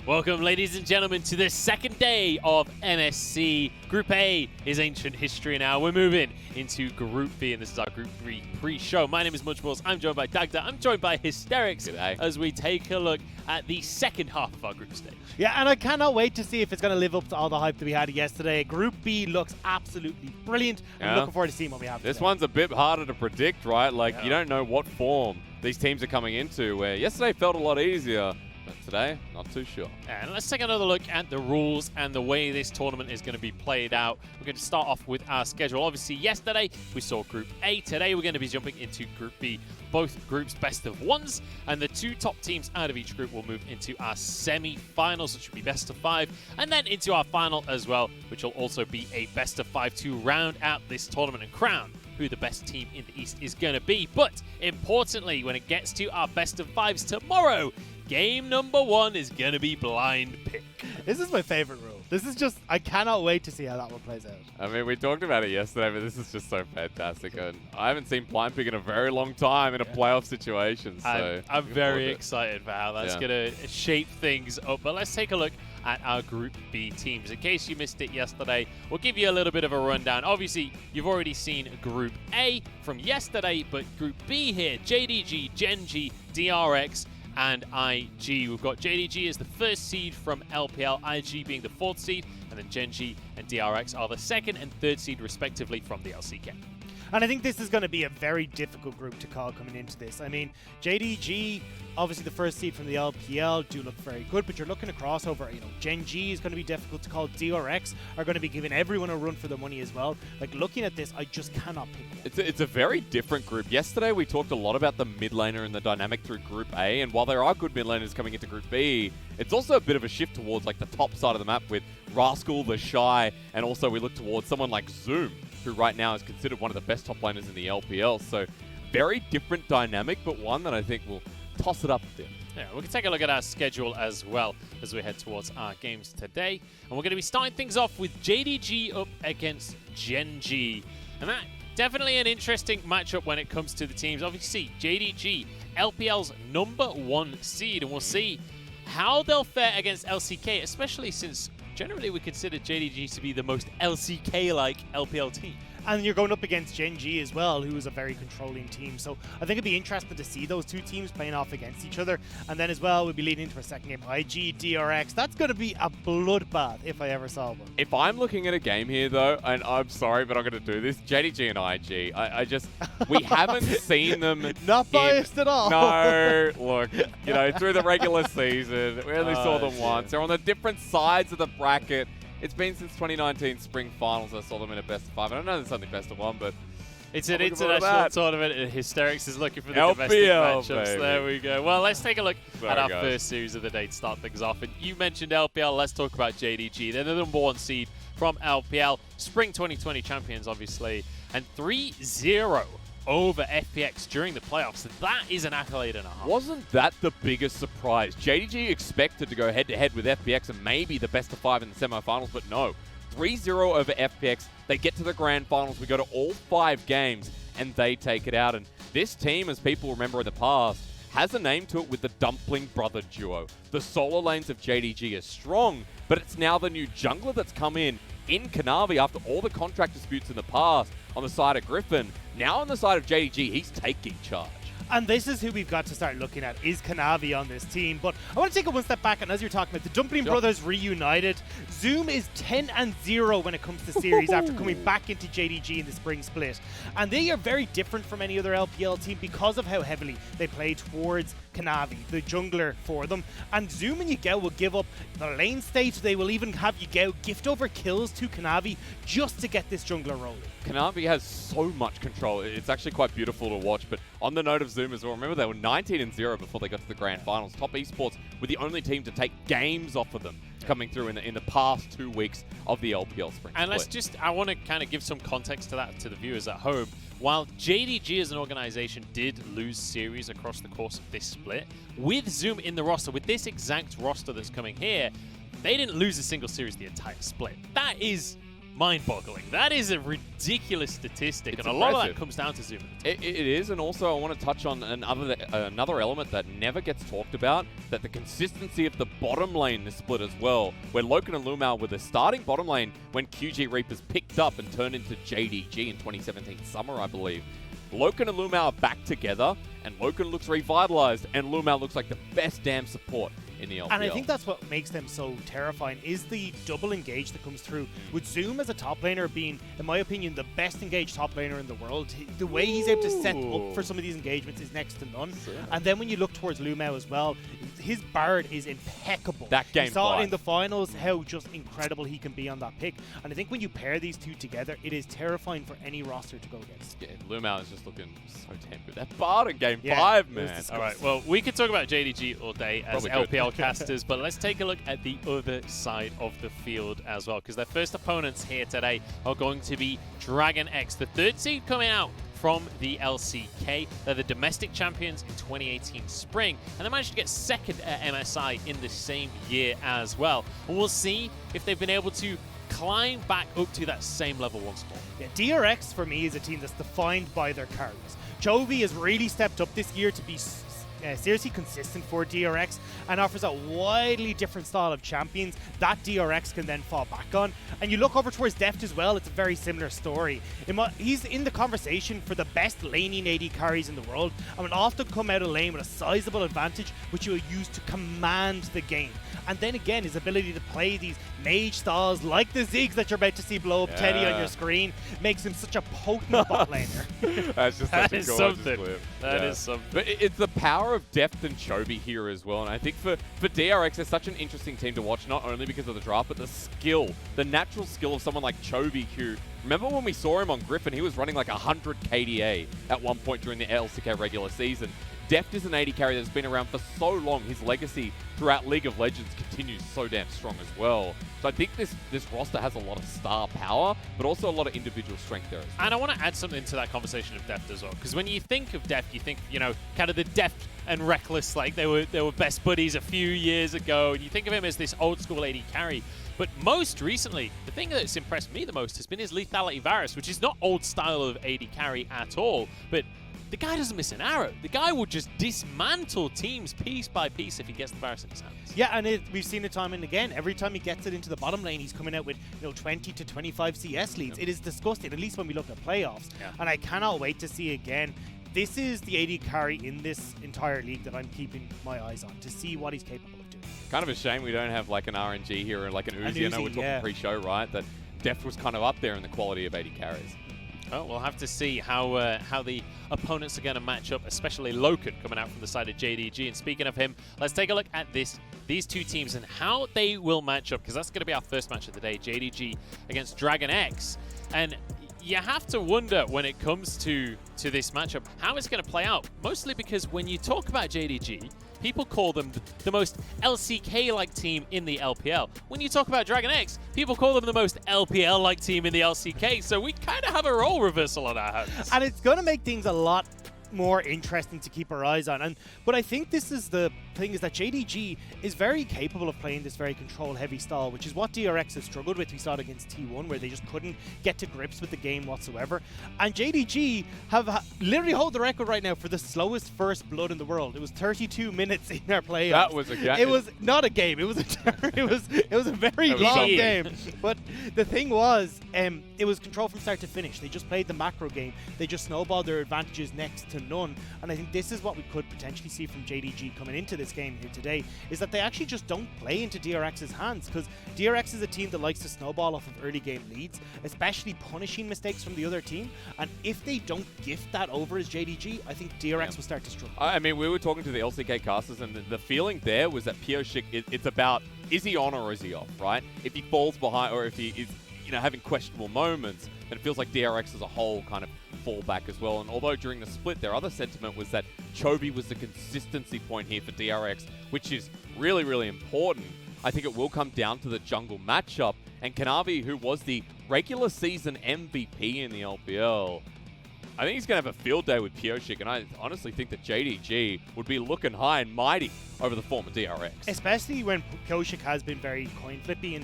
Welcome, ladies and gentlemen, to the second day of MSC. Group A is ancient history now. We're moving into Group B, and this is our Group 3 pre-show. My name is Muchballs. I'm joined by Dagda. I'm joined by Hysterics today as we take a look at the second half of our group stage. Yeah, and I cannot wait to see if it's going to live up to all the hype that we had yesterday. Group B looks absolutely brilliant. I'm looking forward to seeing what we have This today. one's a bit harder to predict, right? Like, you don't know what form these teams are coming into, where yesterday felt a lot easier. But today, not too sure. And let's take another look at the rules and the way this tournament is going to be played out. We're going to start off with our schedule. Obviously, yesterday we saw Group A. Today we're going to be jumping into Group B. Both groups best of ones, and the two top teams out of each group will move into our semi-finals, which will be best of 5, and then into our final as well, which will also be a best of 5 to round out this tournament and crown who the best team in the East is going to be. But importantly, when it gets to our best of 5s tomorrow, game number 1 is going to be blind pick. This is my favorite rule. This is just, I cannot wait to see how that one plays out. I mean, we talked about it yesterday, but this is just so fantastic. And I haven't seen blind pick in a very long time in a playoff situation. So I'm very excited for how that's going to shape things up. But let's take a look at our Group B teams. In case you missed it yesterday, we'll give you a little bit of a rundown. Obviously, you've already seen Group A from yesterday, but Group B here, Gen.G, Gen.G, DRX, and IG. We've got Gen.G as the first seed from LPL, IG being the 4th seed, and then Gen.G and DRX are the 2nd and 3rd seed respectively from the LCK. And I think this is going to be a very difficult group to call coming into this. I mean, Gen.G, obviously the first seed from the LPL, do look very good, but you're looking at crossover. You know, Gen.G is going to be difficult to call. DRX are going to be giving everyone a run for the money as well. Like, looking at this, I just cannot pick one. It's a very different group. Yesterday, we talked a lot about the mid laner and the dynamic through Group A, and while there are good mid laners coming into Group B, it's also a bit of a shift towards like the top side of the map with Rascal, the Shy, and also we look towards someone like Zoom, who right now is considered one of the best top laners in the LPL. So very different dynamic, but one that I think will toss it up a bit. Yeah, we can take a look at our schedule as well as we head towards our games today. And we're going to be starting things off with Gen.G up against Gen.G. And that definitely an interesting matchup when it comes to the teams. Obviously, Gen.G, LPL's #1 seed, and we'll see how they'll fare against LCK, especially since generally we consider Gen.G to be the most LCK-like LPL team. And you're going up against Gen.G as well, who is a very controlling team. So I think it'd be interesting to see those two teams playing off against each other. And then as well, we'll be leading into a second game. IG, DRX, that's going to be a bloodbath if I ever saw one. If I'm looking at a game here, though, and I'm sorry, but I'm going to do this, Gen.G and IG, I just, we haven't seen them. Not biased at all. No, look, you know, through the regular season, we only saw them once. They're on the different sides of the bracket. It's been since 2019 Spring Finals I saw them in a best of 5. I know there's something best of 1, but it's an international tournament, and Hysterics is looking for the domestic LPL, matchups. baby. There we go. Well, let's take a look at our first series of the day to start things off. And you mentioned LPL. Let's talk about Gen.G. They're the #1 seed from LPL. Spring 2020 champions, obviously. And 3-0 over FPX during the playoffs. That is an accolade and a half. Wasn't that the biggest surprise? Gen.G expected to go head-to-head with FPX and maybe the best of 5 in the semifinals, but no. 3-0 over FPX. They get to the grand finals. We go to all 5 games, and they take it out. And this team, as people remember in the past, has a name to it with the Dumpling Brother duo. The solo lanes of Gen.G are strong, but it's now the new jungler that's come in Kanavi after all the contract disputes in the past on the side of Griffin. Now on the side of Gen.G, he's taking charge. And this is who we've got to start looking at, is Kanavi on this team. But I want to take it one step back, and as you're talking about the Dumpling Brothers reunited, Zoom is 10-0 when it comes to series after coming back into Gen.G in the spring split. And they are very different from any other LPL team because of how heavily they play towards Kanavi, the jungler for them. And Zoom and Yagao will give up the lane state. They will even have Yagao gift over kills to Kanavi just to get this jungler rolling. Kanavi has so much control. It's actually quite beautiful to watch. But on the note of Zoom as well, remember they were 19-0 before they got to the grand finals. Top Esports were the only team to take games off of them coming through in the past 2 weeks of the LPL spring. And I want to kind of give some context to that to the viewers at home. While Gen.G as an organization did lose series across the course of this split, with Zoom in the roster, with this exact roster that's coming here, they didn't lose a single series the entire split. That is mind-boggling. That is a ridiculous statistic, It's and a lot of that impressive. comes down to Zoom. It is, and also I want to touch on another element that never gets talked about, that the consistency of the bottom lane this split as well, where Loken and Lumao were the starting bottom lane when QG Reapers picked up and turned into JDG in 2017 summer, I believe. Loken and Lumao are back together, and Loken looks revitalized, and Lumao looks like the best damn support in the LPL. And I think that's what makes them so terrifying, is the double engage that comes through. With Zoom as a top laner being, in my opinion, the best engaged top laner in the world, the way he's able to set up for some of these engagements is next to none. And then when you look towards Lumao as well, his Bard is impeccable. That game You saw five. it in the finals how just incredible he can be on that pick. And I think when you pair these two together, it is terrifying for any roster to go against. Yeah, Lumao is just looking so damn good. That Bard in game Yeah, 5, it was man. disgusting. All right, well, we could talk about JDG all day as Probably could. LPL casters, but let's take a look at the other side of the field as well, because their first opponents here today are going to be Dragon X, the third seed coming out from the LCK. They're the domestic champions in 2018 spring, and they managed to get second at MSI in the same year as well. And we'll see if they've been able to climb back up to that same level once more. Yeah, DRX for me is a team that's defined by their carries. Chovy has really stepped up this year to be seriously consistent for DRX and offers a widely different style of champions that DRX can then fall back on. And you look over towards Deft as well, it's a very similar story. He's in the conversation for the best laning AD carries in the world and will often come out of lane with a sizable advantage which he will use to command the game. And then again, his ability to play these mage styles like the Ziggs that you're about to see blow up Teddy on your screen makes him such a potent bot laner. That's just That such a is gorgeous something. clip. That is something. But it's the power of depth and Chovy here as well. And I think for DRX, it's such an interesting team to watch, not only because of the draft, but the skill, the natural skill of someone like Chovy, who, remember when we saw him on Griffin, he was running like 100 KDA at one point during the LCK regular season. Deft is an AD carry that's been around for so long. His legacy throughout League of Legends continues so damn strong as well. So I think this roster has a lot of star power, but also a lot of individual strength there as well. And I want to add something to that conversation of Deft as well, because when you think of Deft, you think, you know, kind of the Deft and Reckless, like they were best buddies a few years ago, and you think of him as this old school AD carry. But most recently, the thing that's impressed me the most has been his Lethality Varus, which is not old style of AD carry at all, but the guy doesn't miss an arrow. The guy will just dismantle teams piece by piece if he gets the Varus in his hands. Yeah, and we've seen it time and again. Every time he gets it into the bottom lane, he's coming out with 20 to 25 CS leads. It is disgusting, at least when we look at playoffs. Yeah. And I cannot wait to see again. This is the AD carry in this entire league that I'm keeping my eyes on to see what he's capable of doing. Kind of a shame we don't have like an RNG here or like an Uzi. I know we're talking yeah. pre-show, right? That Deft was kind of up there in the quality of AD carries. Oh, we'll have to see how the opponents are going to match up, especially Loken coming out from the side of JDG. And speaking of him, let's take a look at these two teams and how they will match up, because that's going to be our first match of the day, JDG against Dragon X. And you have to wonder when it comes to this matchup how it's going to play out, mostly because when you talk about JDG, people call them the most LCK-like team in the LPL. When you talk about Dragon X, people call them the most LPL-like team in the LCK. So we kind of have a role reversal on our hands. And it's going to make things a lot more interesting to keep our eyes on. But I think this is the thing, is that JDG is very capable of playing this very control-heavy style, which is what DRX has struggled with. We saw it against T1, where they just couldn't get to grips with the game whatsoever. And JDG have literally hold the record right now for the slowest first blood in the world. It was 32 minutes in our playoffs. That was a game. It was not a game. It was a very was long something. game. But the thing was, it was control from start to finish. They just played the macro game. They just snowballed their advantages next to none. And I think this is what we could potentially see from JDG coming into this game here today, is that they actually just don't play into DRX's hands, because DRX is a team that likes to snowball off of early game leads, especially punishing mistakes from the other team. And if they don't gift that over as JDG, I think DRX will start to struggle. I mean, we were talking to the LCK casters, and the feeling there was that Pioshik, it's about, is he on or is he off, right? If he falls behind, or if he is, having questionable moments, then it feels like DRX as a whole kind of fall back as well. And although during the split, their other sentiment was that Chovy was the consistency point here for DRX, which is really, really important. I think it will come down to the jungle matchup. And Kanavi, who was the regular season MVP in the LPL, I think he's going to have a field day with Pyosik, and I honestly think that JDG would be looking high and mighty over the former DRX. Especially when Pyosik has been very coin flippy in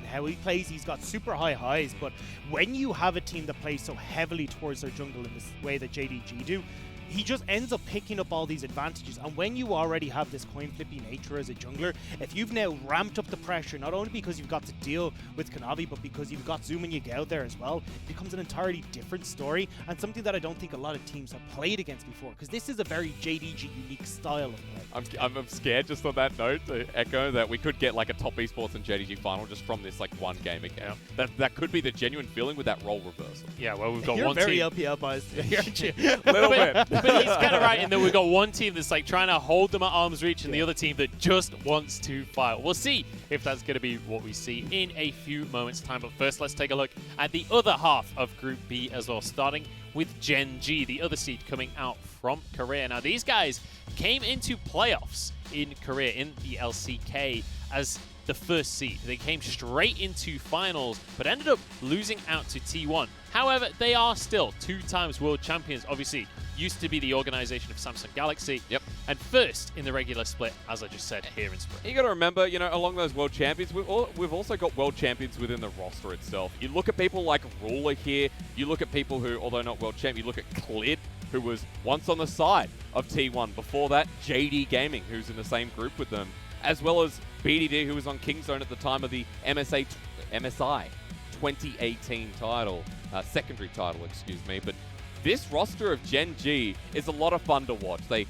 how he plays. He's got super high highs, but when you have a team that plays so heavily towards their jungle in this way that JDG do, he just ends up picking up all these advantages. And when you already have this coin flippy nature as a jungler, if you've now ramped up the pressure, not only because you've got to deal with Kanavi, but because you've got Zoom and Yagao there as well, it becomes an entirely different story, and something that I don't think a lot of teams have played against before, because this is a very JDG unique style of play. I'm scared just on that note to echo that we could get like a top esports and JDG final just from this like one game again. That could be the genuine feeling with that role reversal. Yeah, well, we've got You're one very team. LPL biased today, aren't you? A little bit. But he's kind of right in that we've got one team that's like trying to hold them at arm's reach and the other team that just wants to fight. We'll see if that's going to be what we see in a few moments' time. But first, let's take a look at the other half of Group B as well, starting with Gen.G, the other seed coming out from Korea. Now, these guys came into playoffs in Korea in the LCK as the first seed. They came straight into finals, but ended up losing out to T1. However, they are still 2-time world champions. Obviously, used to be the organization of Samsung Galaxy. Yep. And first in the regular split, as I just said, here in Spring. You got to remember, you know, along those world champions, we've also got world champions within the roster itself. You look at people like Ruler here. You look at people who, although not world champ, you look at Clid, who was once on the side of T1. Before that, JD Gaming, who's in the same group with them, as well as BDD, who was on Kingzone at the time of the MSI 2018 title, secondary title, excuse me. But this roster of Gen.G is a lot of fun to watch. They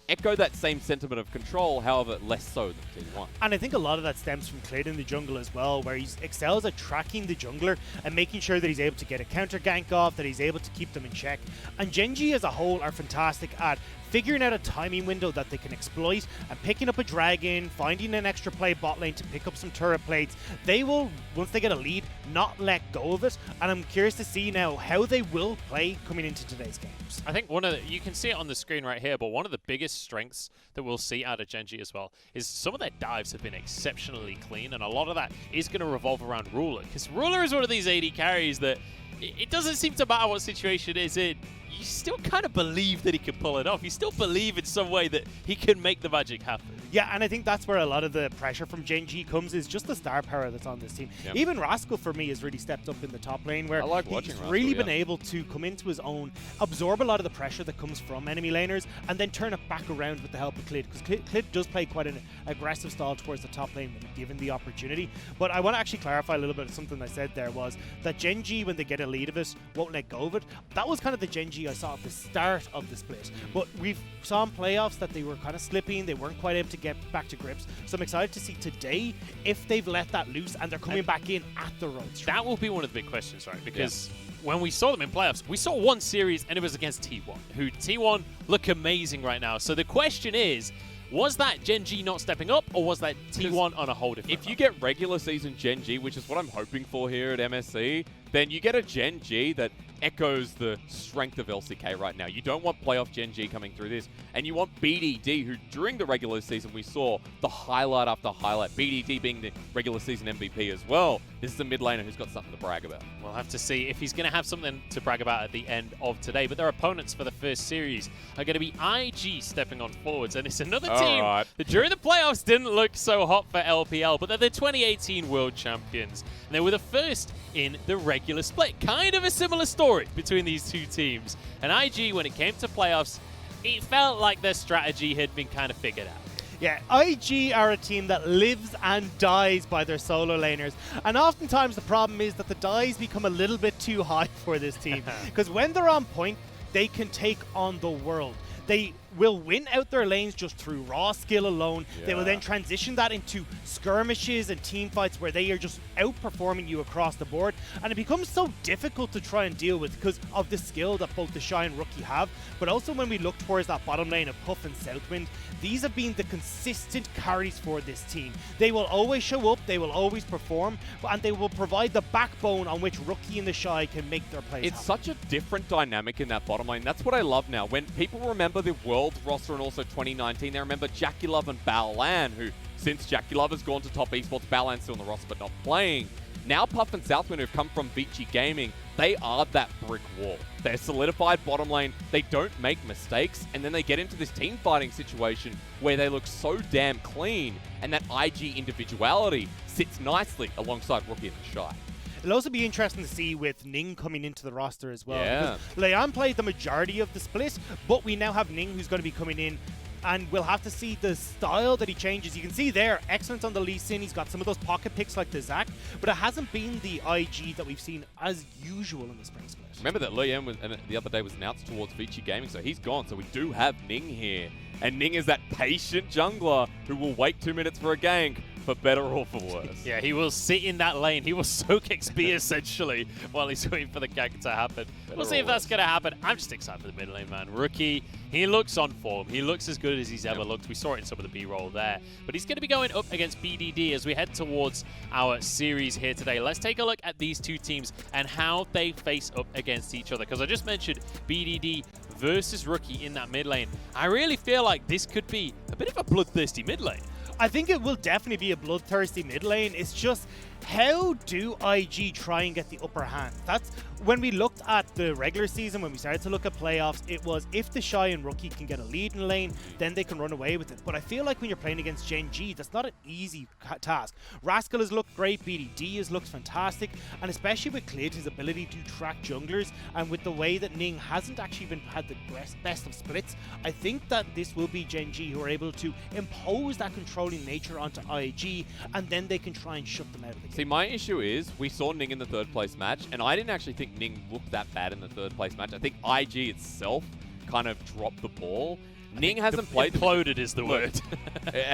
echo that same sentiment of control, however, less so than T1. And I think a lot of that stems from Clid in the jungle as well, where he excels at tracking the jungler and making sure that he's able to get a counter gank off, that he's able to keep them in check. And Gen.G as a whole are fantastic at figuring out a timing window that they can exploit and picking up a dragon, finding an extra play bot lane to pick up some turret plates. They will, once they get a lead, not let go of it. And I'm curious to see now how they will play coming into today's games. I think you can see it on the screen right here, but one of the biggest strengths that we'll see out of Gen.G as well is some of their dives have been exceptionally clean, and a lot of that is going to revolve around Ruler, because Ruler is one of these AD carries that it doesn't seem to matter what situation it is in. You still kind of believe that he can pull it off. You still believe in some way that he can make the magic happen. Yeah, and I think that's where a lot of the pressure from Gen.G comes, is just the star power that's on this team. Yep. Even Rascal, for me, has really stepped up in the top lane, where I like watching he's Rascal, really been able to come into his own, absorb a lot of the pressure that comes from enemy laners, and then turn it back around with the help of Clid, because Clid does play quite an aggressive style towards the top lane when given the opportunity. But I want to actually clarify a little bit of something I said there, was that Gen.G, when they get a lead of it, won't let go of it. That was kind of the Gen.G I saw at the start of the split. But we saw in playoffs that they were kind of slipping, they weren't quite able to get back to grips. So I'm excited to see today if they've let that loose and they're coming back in at the right time. That will be one of the big questions, right? Because when we saw them in playoffs, we saw one series and it was against T1, who T1 look amazing right now. So the question is, was that Gen.G not stepping up, or was that T1 on a whole different If you level? get regular season Gen.G, which is what I'm hoping for here at MSC, then you get a Gen.G that echoes the strength of LCK right now. You don't want playoff Gen.G coming through this, and you want BDD, who during the regular season we saw the highlight after highlight, BDD being the regular season MVP as well. This is a mid laner who's got something to brag about. We'll have to see if he's going to have something to brag about at the end of today. But their opponents for the first series are going to be IG stepping on forwards. And it's another team that during the playoffs didn't look so hot for LPL, but they're the 2018 world champions. And they were the first in the regular split. Kind of a similar story between these two teams. And IG, when it came to playoffs, it felt like their strategy had been kind of figured out. Yeah, IG are a team that lives and dies by their solo laners. And oftentimes the problem is that the dies become a little bit too high for this team. Because when they're on point, they can take on the world. They will win out their lanes just through raw skill alone. Yeah. They will then transition that into skirmishes and team fights where they are just outperforming you across the board. And it becomes so difficult to try and deal with because of the skill that both the Shy and Rookie have. But also when we look towards that bottom lane of Puff and Southwind, these have been the consistent carries for this team. They will always show up, they will always perform, and they will provide the backbone on which Rookie and the Shy can make their plays. It's such a different dynamic in that bottom lane. That's what I love now. When people remember the World roster and also 2019, they remember Jackie Love and Balan, who since Jackie Love has gone to top esports, Balan's still on the roster but not playing. Now Puff and Southwind have come from Vici Gaming. they are that brick wall. They're solidified bottom lane, they don't make mistakes, and then they get into this team fighting situation where they look so damn clean, and that IG individuality sits nicely alongside Rookie and the Shy. It'll also be interesting to see with Ning coming into the roster as well. Yeah. Leon played the majority of the split, but we now have Ning who's going to be coming in, and we'll have to see the style that he changes. You can see there, excellent on the Lee Sin. He's got some of those pocket picks like the Zac, but it hasn't been the IG that we've seen as usual in the spring split. Remember that Liam the other day was announced towards Vici Gaming, so he's gone. So we do have Ning here. And Ning is that patient jungler who will wait 2 minutes for a gank, for better or for worse. Yeah, he will sit in that lane. He will soak XP essentially while he's waiting for the gank to happen. We'll see if that's going to happen. I'm just excited for the mid lane, man. Rookie, he looks on form. He looks as good as he's ever looked. We saw it in some of the B-roll there. But he's going to be going up against BDD as we head towards our series here today. Let's take a look at these two teams and how they face up against each other. Because I just mentioned BDD versus Rookie in that mid lane. I really feel like this could be a bit of a bloodthirsty mid lane. I think it will definitely be a bloodthirsty mid lane. It's just, how do IG try and get the upper hand? That's when we looked at the regular season, when we started to look at playoffs, it was if the Shy and Rookie can get a lead in lane, then they can run away with it. But I feel like when you're playing against Gen.G, that's not an easy task. Rascal has looked great, BDD has looked fantastic, and especially with Clid, his ability to track junglers, and with the way that Ning hasn't actually had the best of splits, I think that this will be Gen.G who are able to impose that controlling nature onto IG, and then they can try and shut them out of the game. See, my issue is we saw Ning in the third place match, and I didn't actually think Ning looked that bad in the third place match. I think IG itself kind of dropped the ball. Ning hasn't played. Imploded is the word.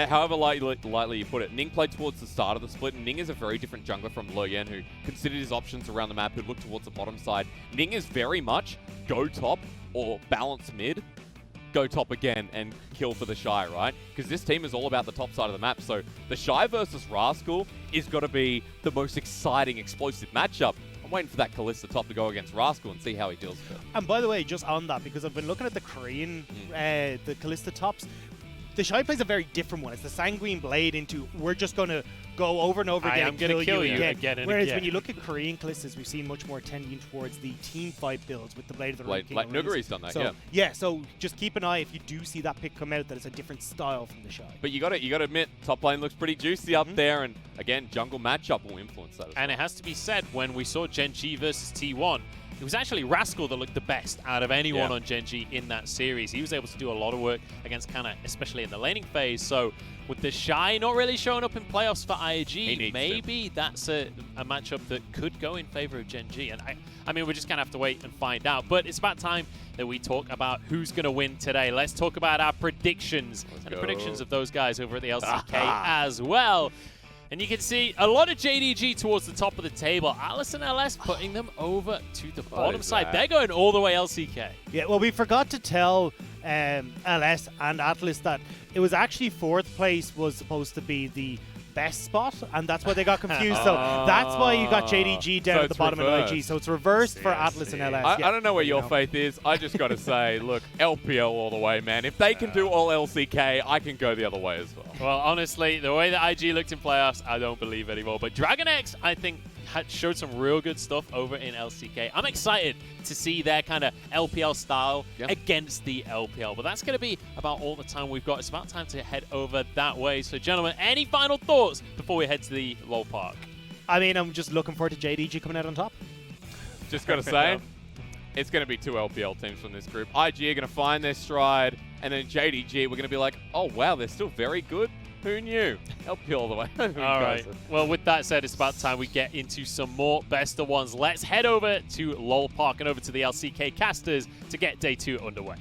However lightly you put it, Ning played towards the start of the split, and Ning is a very different jungler from Loyen, who considered his options around the map, who looked towards the bottom side. Ning is very much go top or balance mid, go top again and kill for the Shy, right? Because this team is all about the top side of the map. So the Shy versus Rascal is got to be the most exciting, explosive matchup. I'm waiting for that Kalista top to go against Rascal and see how he deals with it. And by the way, just on that, because I've been looking at the Korean, the Kalista tops, the Shy plays a very different one. It's the Sanguine Blade into, we're just going to go over and over again. I'm going to kill you again and Whereas again. when you look at Korean Kalistas, we've seen much more tending towards the team fight builds with the Blade of the Ruined King. Like Nuguri's done that, so, yeah. Yeah, so just keep an eye if you do see that pick come out that it's a different style from the Shy. But you got to admit, top lane looks pretty juicy up there, and again, jungle matchup will influence that as And well. it has to be said, when we saw Gen.G versus T1, it was actually Rascal that looked the best out of anyone on Gen.G in that series. He was able to do a lot of work against Kana, especially in the laning phase. So with the Shy not really showing up in playoffs for IG, maybe that's a matchup that could go in favor of Gen.G. And I mean, we're just going to have to wait and find out. But it's about time that we talk about who's going to win today. Let's talk about our predictions and the predictions of those guys over at the LCK as well. And you can see a lot of JDG towards the top of the table. Atlas and LS putting them over to the bottom side. They're going all the way LCK. Yeah, well, we forgot to tell LS and Atlas that it was actually fourth place was supposed to be the best spot, and that's why they got confused. So that's why you got JDG down at the bottom of IG. So it's reversed for Atlas and LS. I don't know where your faith is. I just got to say, look, LPL all the way, man. If they can do all LCK, I can go the other way as well. Well, honestly, the way that IG looked in playoffs, I don't believe anymore. But Dragon X, I think, showed some real good stuff over in LCK. I'm excited to see their kind of LPL style against the LPL. But that's going to be about all the time we've got. It's about time to head over that way. So, gentlemen, any final thoughts before we head to the LoL Park? I mean, I'm just looking forward to JDG coming out on top. Just got to say, it's going to be two LPL teams from this group. IG are going to find their stride, and then JDG, we're going to be like, oh, wow, they're still very good. Who knew? LPL all the way. All right. Well, with that said, it's about time we get into some more best of ones. Let's head over to LoL Park and over to the LCK casters to get day 2 underway.